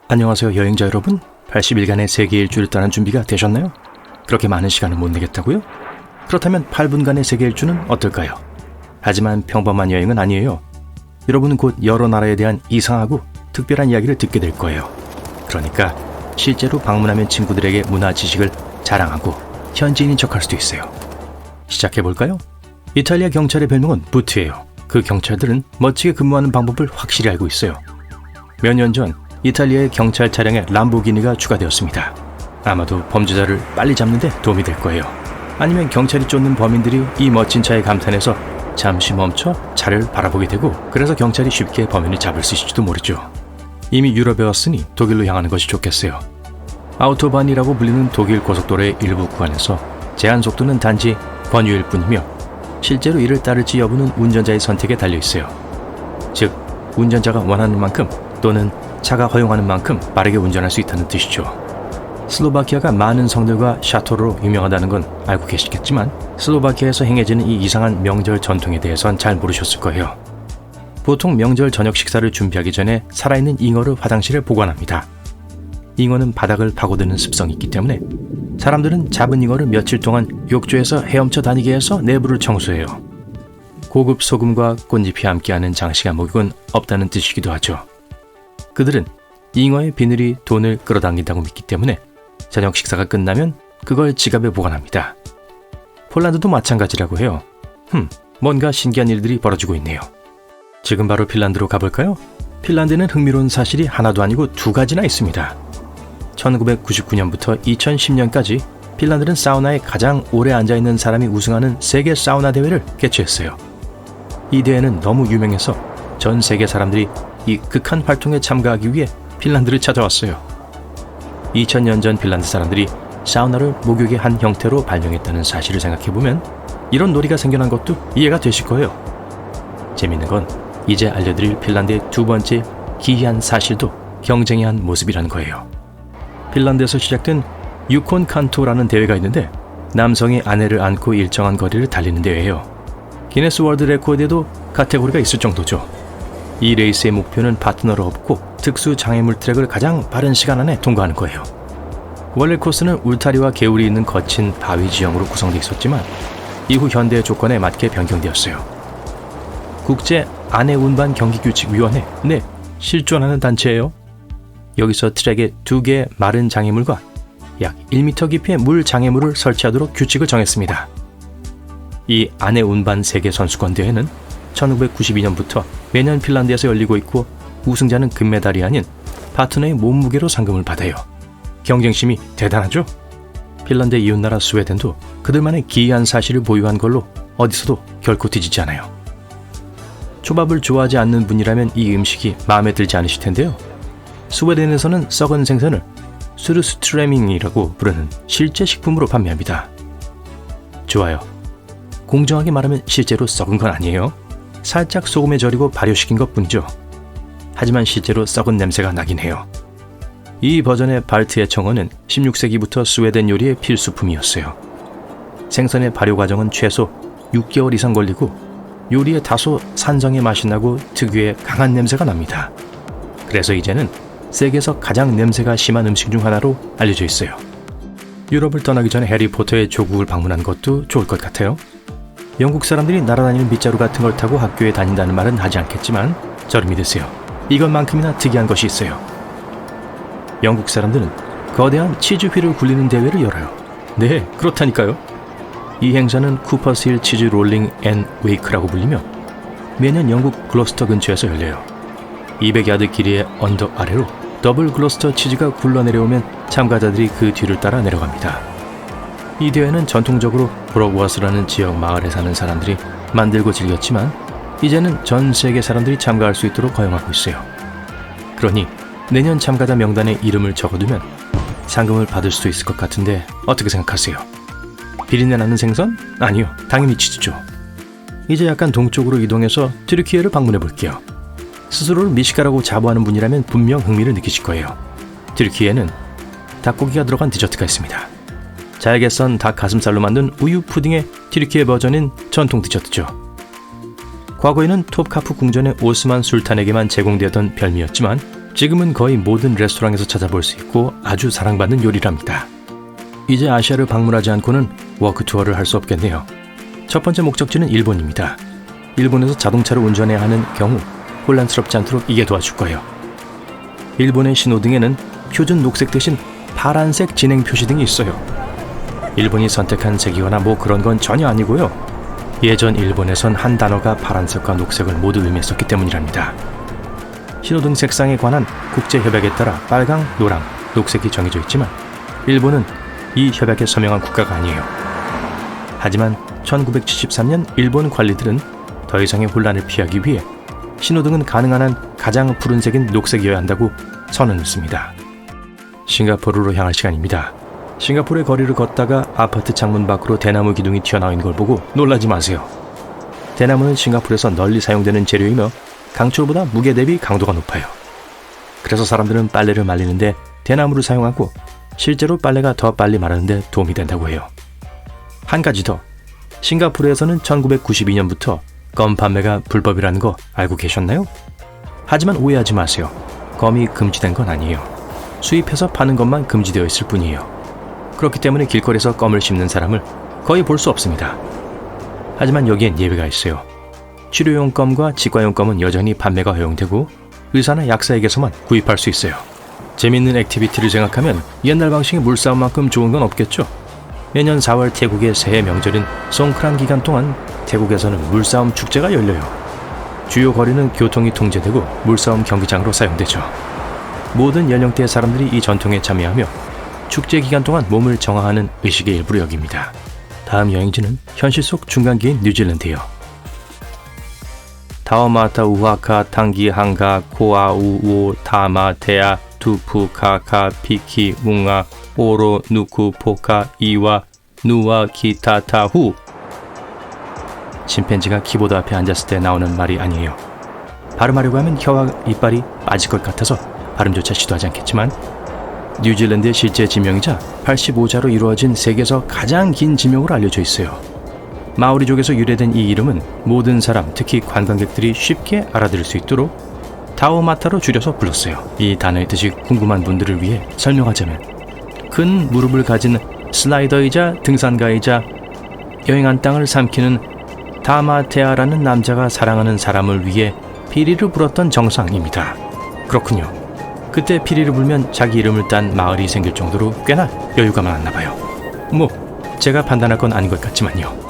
안녕하세요 여행자 여러분. 80일간의 세계 일주를 떠난 준비가 되셨나요? 그렇게 많은 시간을 못 내겠다고요? 그렇다면 8분간의 세계 일주는 어떨까요? 하지만 평범한 여행은 아니에요. 여러분은 곧 여러 나라에 대한 이상하고 특별한 이야기를 듣게 될 거예요. 그러니까 실제로 방문하면 친구들에게 문화 지식을 자랑하고 현지인인 척할 수도 있어요. 시작해볼까요? 이탈리아 경찰의 별명은 부트예요. 그 경찰들은 멋지게 근무하는 방법을 확실히 알고 있어요. 몇 년 전 이탈리아의 경찰 차량에 람보기니가 추가되었습니다. 아마도 범죄자를 빨리 잡는 데 도움이 될 거예요. 아니면 경찰이 쫓는 범인들이 이 멋진 차에 감탄해서 잠시 멈춰 차를 바라보게 되고, 그래서 경찰이 쉽게 범인을 잡을 수 있을지도 모르죠. 이미 유럽에 왔으니 독일로 향하는 것이 좋겠어요. 아우토반이라고 불리는 독일 고속도로의 일부 구간에서 제한 속도는 단지 권유일 뿐이며 실제로 이를 따를지 여부는 운전자의 선택에 달려있어요. 즉, 운전자가 원하는 만큼 또는 차가 허용하는 만큼 빠르게 운전할 수 있다는 뜻이죠. 슬로바키아가 많은 성들과 샤토로 유명하다는 건 알고 계시겠지만 슬로바키아에서 행해지는 이 이상한 명절 전통에 대해선 잘 모르셨을 거예요. 보통 명절 저녁 식사를 준비하기 전에 살아있는 잉어를 화장실에 보관합니다. 잉어는 바닥을 파고드는 습성이 있기 때문에 사람들은 잡은 잉어를 며칠 동안 욕조에서 헤엄쳐 다니게 해서 내부를 청소해요. 고급 소금과 꽃잎이 함께하는 장식한 목욕은 없다는 뜻이기도 하죠. 그들은 잉어의 비늘이 돈을 끌어당긴다고 믿기 때문에 저녁 식사가 끝나면 그걸 지갑에 보관합니다. 폴란드도 마찬가지라고 해요. 뭔가 신기한 일들이 벌어지고 있네요. 지금 바로 핀란드로 가볼까요? 핀란드는 흥미로운 사실이 하나도 아니고 두 가지나 있습니다. 1999년부터 2010년까지 핀란드는 사우나에 가장 오래 앉아있는 사람이 우승하는 세계 사우나 대회를 개최했어요. 이 대회는 너무 유명해서 전 세계 사람들이 이 극한 활동에 참가하기 위해 핀란드를 찾아왔어요. 2000년 전 핀란드 사람들이 사우나를 목욕의 한 형태로 발명했다는 사실을 생각해보면 이런 놀이가 생겨난 것도 이해가 되실 거예요. 재밌는 건 이제 알려드릴 핀란드의 두 번째 기이한 사실도 경쟁의 한 모습이라는 거예요. 핀란드에서 시작된 유콘 칸토라는 대회가 있는데 남성이 아내를 안고 일정한 거리를 달리는 대회예요. 기네스 월드 레코드에도 카테고리가 있을 정도죠. 이 레이스의 목표는 파트너를 얻고 특수 장애물 트랙을 가장 빠른 시간 안에 통과하는 거예요. 원래 코스는 울타리와 개울이 있는 거친 바위 지형으로 구성되어 있었지만 이후 현대의 조건에 맞게 변경되었어요. 국제 아내 운반 경기규칙위원회, 실존하는 단체예요. 여기서 트랙에 2개의 마른 장애물과 약 1m 깊이의 물 장애물을 설치하도록 규칙을 정했습니다. 이 아내 운반 세계 선수권 대회는 1992년부터 매년 핀란드에서 열리고 있고 우승자는 금메달이 아닌 파트너의 몸무게로 상금을 받아요. 경쟁심이 대단하죠? 핀란드의 이웃나라 스웨덴도 그들만의 기이한 사실을 보유한 걸로 어디서도 결코 뒤지지 않아요. 초밥을 좋아하지 않는 분이라면 이 음식이 마음에 들지 않으실 텐데요. 스웨덴에서는 썩은 생선을 수르스트레밍이라고 부르는 실제 식품으로 판매합니다. 좋아요. 공정하게 말하면 실제로 썩은 건 아니에요. 살짝 소금에 절이고 발효시킨 것뿐이죠. 하지만 실제로 썩은 냄새가 나긴 해요. 이 버전의 발트의 청어는 16세기부터 스웨덴 요리의 필수품이었어요. 생선의 발효 과정은 최소 6개월 이상 걸리고 요리에 다소 산성의 맛이 나고 특유의 강한 냄새가 납니다. 그래서 이제는 세계에서 가장 냄새가 심한 음식 중 하나로 알려져 있어요. 유럽을 떠나기 전에 해리포터의 조국을 방문한 것도 좋을 것 같아요. 영국 사람들이 날아다니는 빗자루 같은 걸 타고 학교에 다닌다는 말은 하지 않겠지만 저를 믿으세요. 이것만큼이나 특이한 것이 있어요. 영국 사람들은 거대한 치즈휠을 굴리는 대회를 열어요. 네, 그렇다니까요. 이 행사는 쿠퍼스힐 치즈 롤링 앤 웨이크라고 불리며 매년 영국 글로스터 근처에서 열려요. 200야드 길이의 언덕 아래로 더블 글로스터 치즈가 굴러내려오면 참가자들이 그 뒤를 따라 내려갑니다. 이 대회는 전통적으로 브록워스라는 지역 마을에 사는 사람들이 만들고 즐겼지만 이제는 전 세계 사람들이 참가할 수 있도록 허용하고 있어요. 그러니 내년 참가자 명단에 이름을 적어두면 상금을 받을 수도 있을 것 같은데 어떻게 생각하세요? 비린내 나는 생선? 아니요, 당연히 치즈죠. 이제 약간 동쪽으로 이동해서 튀르키예를 방문해 볼게요. 스스로를 미식가라고 자부하는 분이라면 분명 흥미를 느끼실 거예요. 튀르키예는 닭고기가 들어간 디저트가 있습니다. 잘게 썬 닭 가슴살로 만든 우유 푸딩의 튀르키예 버전인 전통 디저트죠. 과거에는 톱카프 궁전의 오스만 술탄에게만 제공되었던 별미였지만 지금은 거의 모든 레스토랑에서 찾아볼 수 있고 아주 사랑받는 요리랍니다. 이제 아시아를 방문하지 않고는 워크 투어를 할 수 없겠네요. 첫 번째 목적지는 일본입니다. 일본에서 자동차를 운전해야 하는 경우 혼란스럽지 않도록 이게 도와줄 거예요. 일본의 신호등에는 표준 녹색 대신 파란색 진행 표시 등이 있어요. 일본이 선택한 색이거나 뭐 그런 건 전혀 아니고요. 예전 일본에선 한 단어가 파란색과 녹색을 모두 의미했었기 때문이랍니다. 신호등 색상에 관한 국제협약에 따라 빨강, 노랑, 녹색이 정해져 있지만 일본은 이 협약에 서명한 국가가 아니에요. 하지만 1973년 일본 관리들은 더 이상의 혼란을 피하기 위해 신호등은 가능한 한 가장 푸른색인 녹색이어야 한다고 선언했습니다. 싱가포르로 향할 시간입니다. 싱가포르의 거리를 걷다가 아파트 창문 밖으로 대나무 기둥이 튀어나온 걸 보고 놀라지 마세요. 대나무는 싱가포르에서 널리 사용되는 재료이며 강철보다 무게 대비 강도가 높아요. 그래서 사람들은 빨래를 말리는데 대나무를 사용하고 실제로 빨래가 더 빨리 마르는데 도움이 된다고 해요. 한 가지 더, 싱가포르에서는 1992년부터 껌 판매가 불법이라는 거 알고 계셨나요? 하지만 오해하지 마세요. 껌이 금지된 건 아니에요. 수입해서 파는 것만 금지되어 있을 뿐이에요. 그렇기 때문에 길거리에서 껌을 씹는 사람을 거의 볼 수 없습니다. 하지만 여기엔 예외가 있어요. 치료용 껌과 치과용 껌은 여전히 판매가 허용되고 의사나 약사에게서만 구입할 수 있어요. 재밌는 액티비티를 생각하면 옛날 방식의 물싸움만큼 좋은 건 없겠죠. 매년 4월 태국의 새해 명절인 송크란 기간 동안 태국에서는 물싸움 축제가 열려요. 주요 거리는 교통이 통제되고 물싸움 경기장으로 사용되죠. 모든 연령대의 사람들이 이 전통에 참여하며 축제 기간 동안 몸을 정화하는 의식의 일부로 여깁니다. 다음 여행지는 현실 속 중간기인 뉴질랜드예요. 타오마타 우하카 탕기 한가 코아우오 타마테아 투푸 카카 피키 웅아 오로 누쿠 포카 이와 누와 기타타후. 침팬지가 키보드 앞에 앉았을 때 나오는 말이 아니에요. 발음하려고 하면 혀와 이빨이 빠질 것 같아서 발음조차 시도하지 않겠지만 뉴질랜드의 실제 지명이자 85자로 이루어진 세계에서 가장 긴 지명으로 알려져 있어요. 마오리족에서 유래된 이 이름은 모든 사람, 특히 관광객들이 쉽게 알아들을 수 있도록 타오마타로 줄여서 불렀어요. 이 단어의 뜻이 궁금한 분들을 위해 설명하자면 큰 무릎을 가진 슬라이더이자 등산가이자 여행한 땅을 삼키는 타마테아라는 남자가 사랑하는 사람을 위해 피리를 불었던 정상입니다. 그렇군요. 그때 피리를 불면 자기 이름을 딴 마을이 생길 정도로 꽤나 여유가 많았나 봐요. 뭐 제가 판단할 건 아닌 것 같지만요.